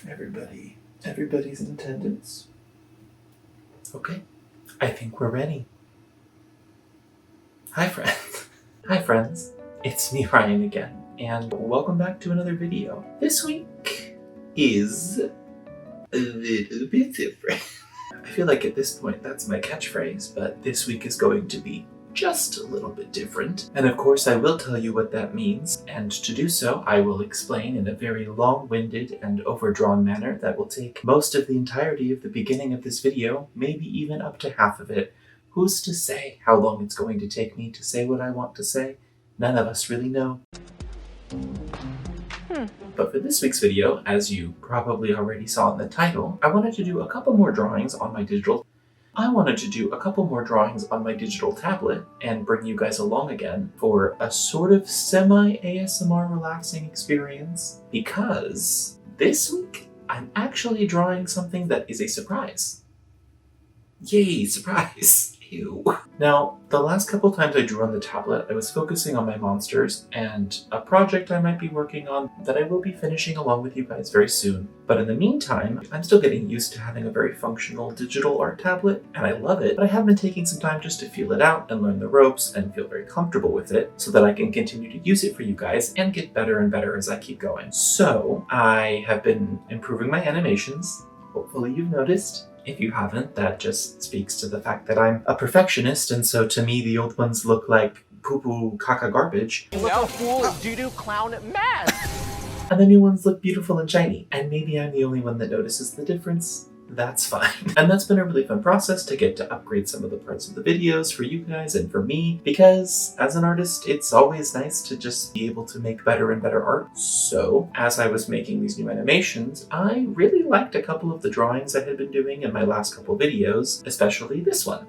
Everybody's in attendance. Okay, I think we're ready. Hi friends. Hi friends, it's me Ryan again, and welcome back to another video. This week is a little bit different. I feel like at this point that's my catchphrase, but this week is going to be just a little bit different. And of course I will tell you what that means, and to do so I will explain in a very long-winded and overdrawn manner that will take most of the entirety of the beginning of this video, maybe even up to half of it. Who's to say how long it's going to take me to say what I want to say? None of us really know. But for this week's video, as you probably already saw in the title, I wanted to do a couple more drawings on my digital tablet and bring you guys along again for a sort of semi-ASMR relaxing experience, because this week I'm actually drawing something that is a surprise. Yay, surprise! Ew. Now, the last couple times I drew on the tablet, I was focusing on my monsters and a project I might be working on that I will be finishing along with you guys very soon. But in the meantime, I'm still getting used to having a very functional digital art tablet, and I love it, but I have been taking some time just to feel it out and learn the ropes and feel very comfortable with it so that I can continue to use it for you guys and get better and better as I keep going. So, I have been improving my animations. Hopefully you've noticed. If you haven't, that just speaks to the fact that I'm a perfectionist, and so to me the old ones look like poo-poo caca garbage. Look a fool doo-doo clown mess! And the new ones look beautiful and shiny. And maybe I'm the only one that notices the difference. That's fine. And that's been a really fun process to get to upgrade some of the parts of the videos for you guys and for me, because as an artist, it's always nice to just be able to make better and better art. So as I was making these new animations, I really liked a couple of the drawings I had been doing in my last couple videos, especially this one.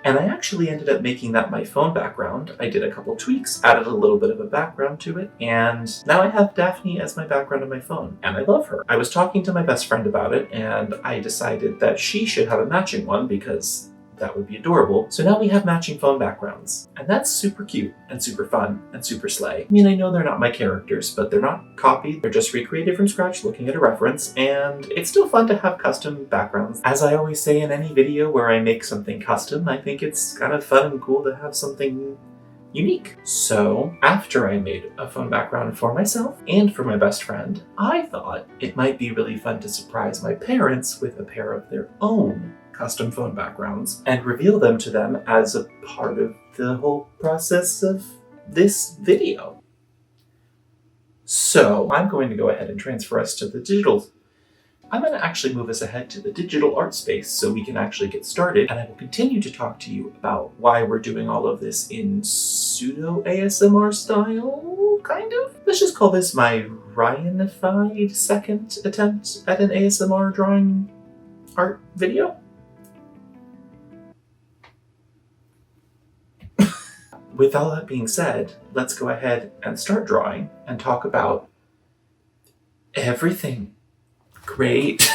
And I actually ended up making that my phone background. I did a couple tweaks, added a little bit of a background to it, and now I have Daphne as my background on my phone, and I love her. I was talking to my best friend about it, and I decided that she should have a matching one because that would be adorable. So now we have matching phone backgrounds, and that's super cute and super fun and super slay. I mean, I know they're not my characters, but they're not copied. They're just recreated from scratch looking at a reference, and it's still fun to have custom backgrounds. As I always say in any video where I make something custom, I think it's kind of fun and cool to have something unique. So after I made a phone background for myself and for my best friend, I thought it might be really fun to surprise my parents with a pair of their own custom phone backgrounds and reveal them to them as a part of the whole process of this video. So I'm going to go ahead and transfer us to the digital. I'm going to actually move us ahead to the digital art space so we can actually get started, and I will continue to talk to you about why we're doing all of this in pseudo ASMR style, kind of. Let's just call this my Ryanified second attempt at an ASMR drawing art video. With all that being said, let's go ahead and start drawing and talk about everything. Great.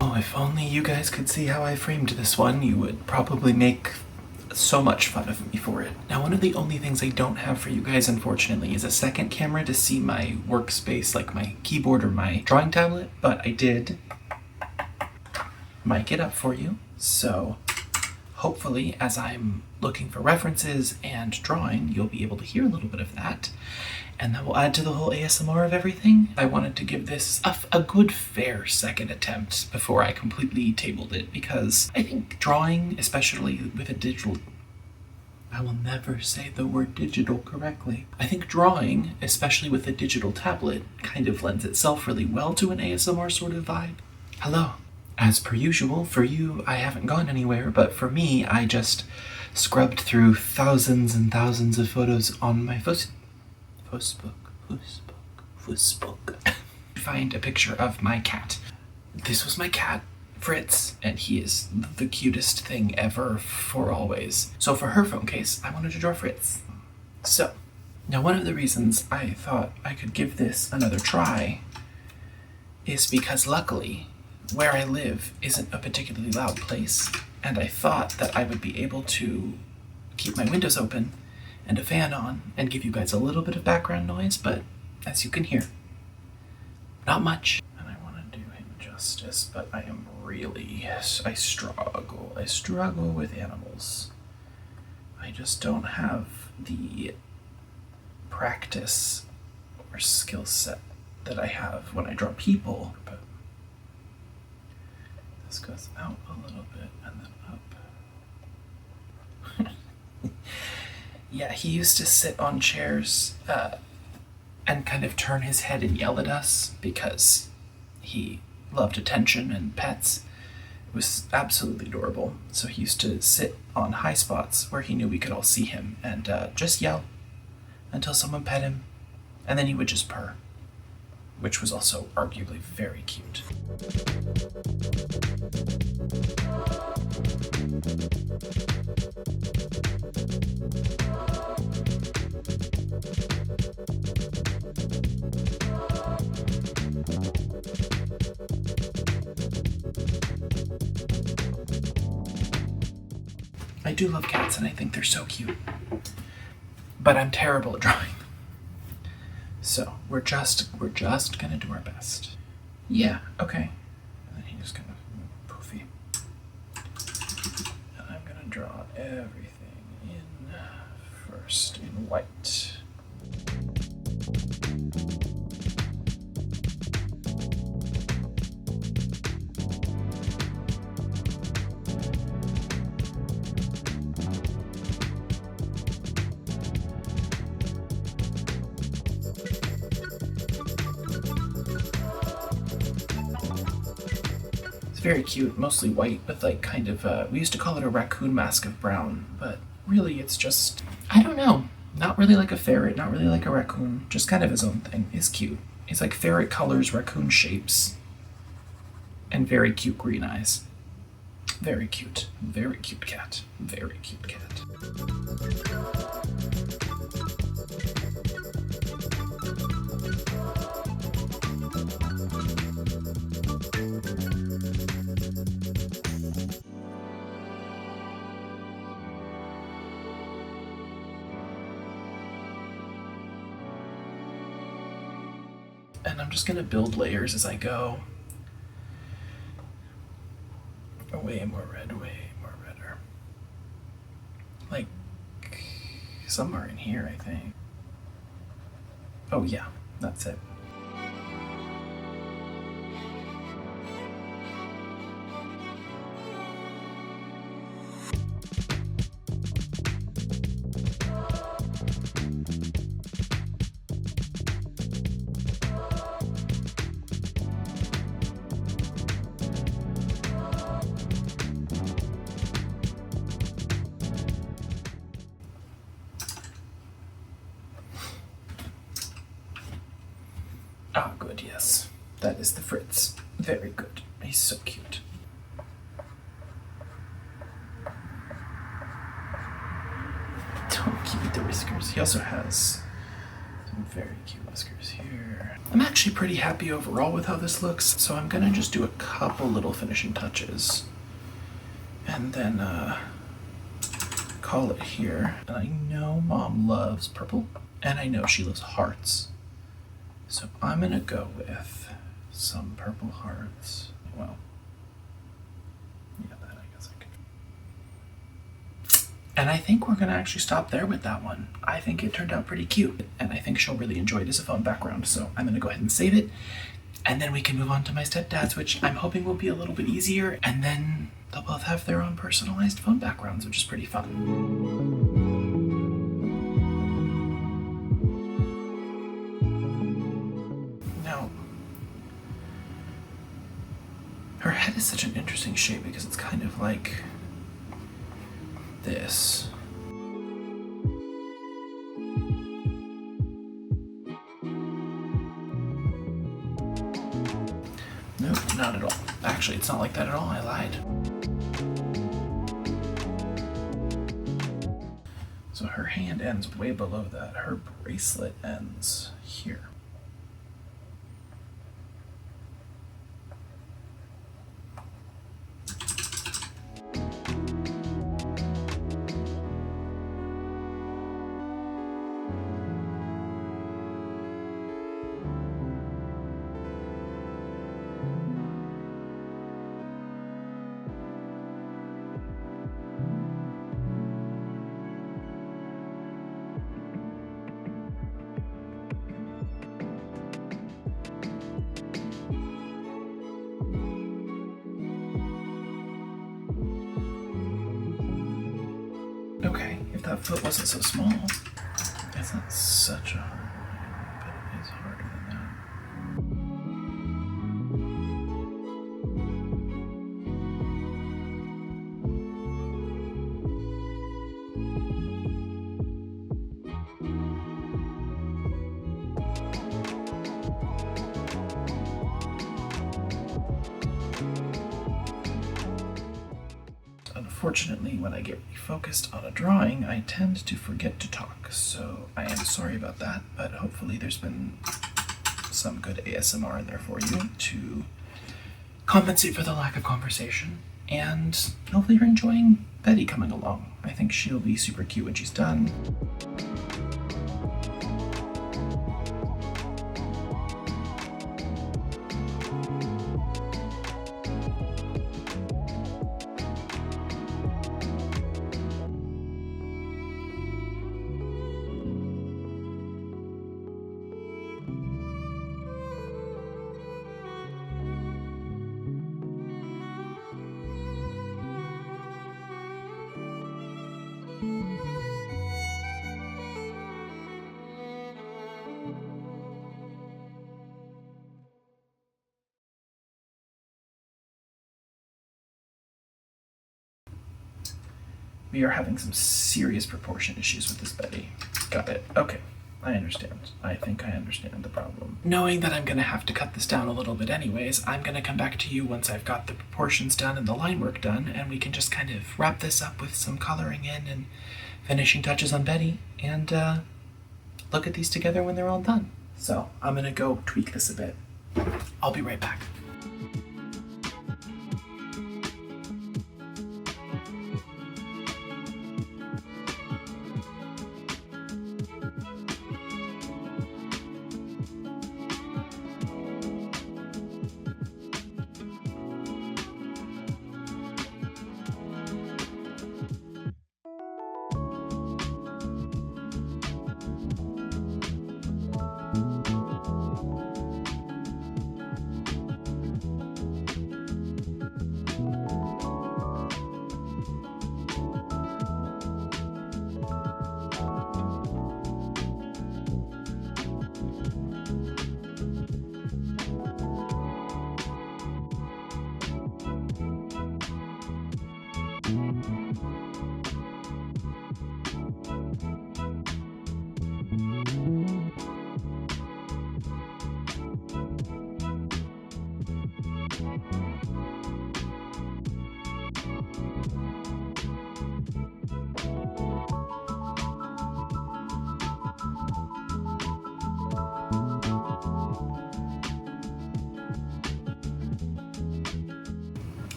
Oh, if only you guys could see how I framed this one, you would probably make so much fun of me for it. Now, one of the only things I don't have for you guys, unfortunately, is a second camera to see my workspace, like my keyboard or my drawing tablet, but I did mic it up for you. So hopefully, as I'm looking for references and drawing, you'll be able to hear a little bit of that. And that will add to the whole ASMR of everything. I wanted to give this a good, fair second attempt before I completely tabled it, because I think drawing, especially with a digital... I will never say the word digital correctly. I think drawing, especially with a digital tablet, kind of lends itself really well to an ASMR sort of vibe. Hello. As per usual, for you, I haven't gone anywhere, but for me, I just scrubbed through thousands and thousands of photos on my Facebook. Find a picture of my cat. This was my cat, Fritz, and he is the cutest thing ever for always. So for her phone case, I wanted to draw Fritz. So, now one of the reasons I thought I could give this another try is because luckily where I live isn't a particularly loud place, and I thought that I would be able to keep my windows open and a fan on and give you guys a little bit of background noise, but as you can hear, not much. And I want to do him justice, but I struggle with animals. I just don't have the practice or skill set that I have when I draw people. But this goes out a little bit and then up. Yeah, he used to sit on chairs and kind of turn his head and yell at us because he loved attention and pets. It was absolutely adorable. So he used to sit on high spots where he knew we could all see him and just yell until someone pet him, and then he would just purr, which was also arguably very cute. I do love cats and I think they're so cute, but I'm terrible at drawing them. So we're just gonna do our best. Yeah, okay. And then he just kind of poofy. And I'm gonna draw everything in first in white. Very cute, mostly white with like kind of, we used to call it a raccoon mask of brown, but really it's just, I don't know, not really like a ferret, not really like a raccoon, just kind of his own thing. He's cute. He's like ferret colors, raccoon shapes, and very cute green eyes. Very cute cat, very cute cat. And I'm just gonna build layers as I go. Way more redder. Like, somewhere in here, I think. Oh yeah, that's it. Ah, good, yes. That is the Fritz. Very good. He's so cute. Oh, cute, the whiskers. He also has some very cute whiskers here. I'm actually pretty happy overall with how this looks, so I'm gonna just do a couple little finishing touches. And then, call it here. And I know Mom loves purple, and I know she loves hearts. So I'm gonna go with some purple hearts. Well, yeah, that I guess I could. And I think we're gonna actually stop there with that one. I think it turned out pretty cute, and I think she'll really enjoy it as a phone background. So I'm gonna go ahead and save it, and then we can move on to my stepdad's, which I'm hoping will be a little bit easier, and then they'll both have their own personalized phone backgrounds, which is pretty fun. Her head is such an interesting shape because it's kind of like this. Nope, not at all. Actually, it's not like that at all. I lied. So her hand ends way below that. Her bracelet ends here. Okay, if that foot wasn't so small, it's not such a hard one, but it is harder than that. Unfortunately, when I get refocused on a drawing, I tend to forget to talk, so I am sorry about that, but hopefully there's been some good ASMR in there for you to compensate for the lack of conversation, and hopefully you're enjoying Betty coming along. I think she'll be super cute when she's done. We are having some serious proportion issues with this Betty. Got it. Okay. I understand. I think I understand the problem. Knowing that I'm going to have to cut this down a little bit anyways, I'm going to come back to you once I've got the proportions done and the line work done, and we can just kind of wrap this up with some coloring in and finishing touches on Betty, and look at these together when they're all done. So I'm going to go tweak this a bit. I'll be right back.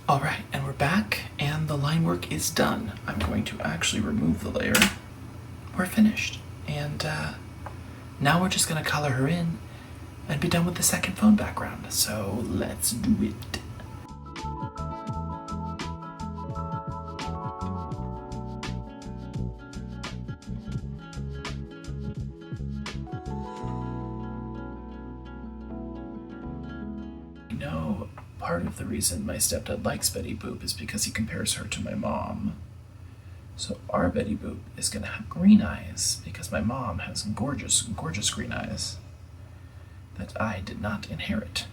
All right, and we're back, and the line work is done. I'm going to actually remove the layer. We're finished, and now we're just gonna color her in and be done with the second phone background. So let's do it. No. Part of the reason my stepdad likes Betty Boop is because he compares her to my mom. So our Betty Boop is going to have green eyes because my mom has gorgeous, gorgeous green eyes that I did not inherit.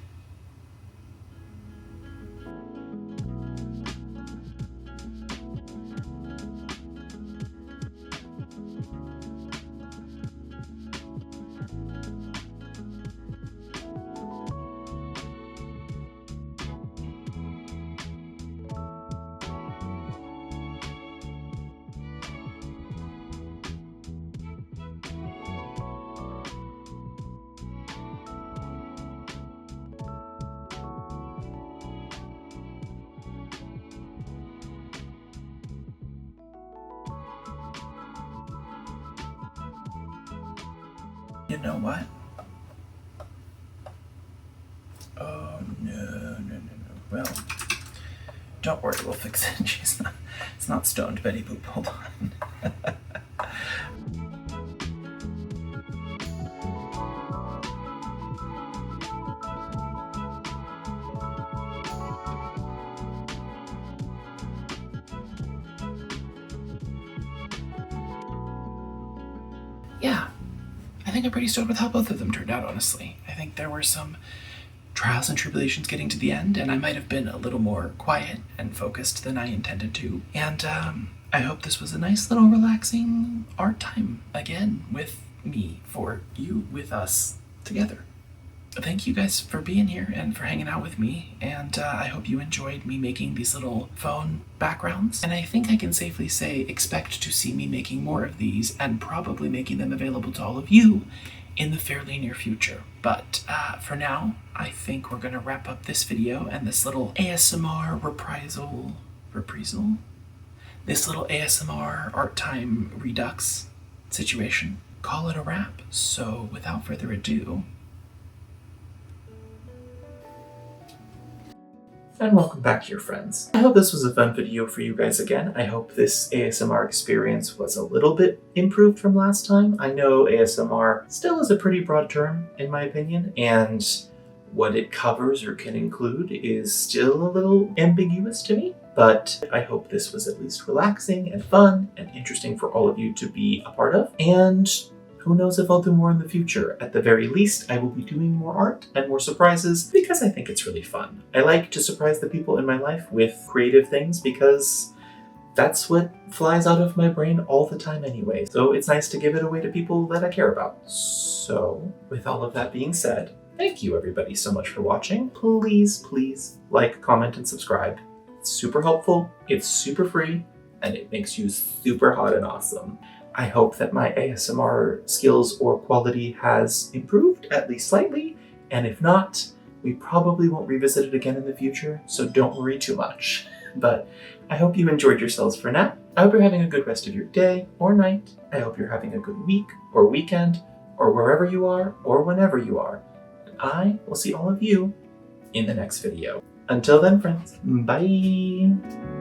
You know what? Oh, no. Well, don't worry, we'll fix it. It's not stoned Betty Boop. Hold on. yeah, I think I'm pretty stoked with how both of them turned out, honestly. I think there were some trials and tribulations getting to the end, and I might have been a little more quiet and focused than I intended to. And I hope this was a nice little relaxing art time again with me, for you, with us together. Thank you guys for being here and for hanging out with me, and I hope you enjoyed me making these little phone backgrounds. And I think I can safely say expect to see me making more of these and probably making them available to all of you in the fairly near future. But for now, I think we're gonna wrap up this video and this little ASMR reprisal? This little ASMR art time redux situation. Call it a wrap. So without further ado, and welcome back here, friends. I hope this was a fun video for you guys again. I hope this ASMR experience was a little bit improved from last time. I know ASMR still is a pretty broad term, in my opinion, and what it covers or can include is still a little ambiguous to me. But I hope this was at least relaxing and fun and interesting for all of you to be a part of. And who knows if I'll do more in the future. At the very least, I will be doing more art and more surprises because I think it's really fun. I like to surprise the people in my life with creative things because that's what flies out of my brain all the time anyway. So it's nice to give it away to people that I care about. So with all of that being said, thank you everybody so much for watching. Please, please like, comment, and subscribe. It's super helpful, it's super free, and it makes you super hot and awesome. I hope that my ASMR skills or quality has improved, at least slightly, and if not, we probably won't revisit it again in the future, so don't worry too much. But I hope you enjoyed yourselves for now. I hope you're having a good rest of your day or night. I hope you're having a good week or weekend, or wherever you are, or whenever you are. And I will see all of you in the next video. Until then, friends, bye!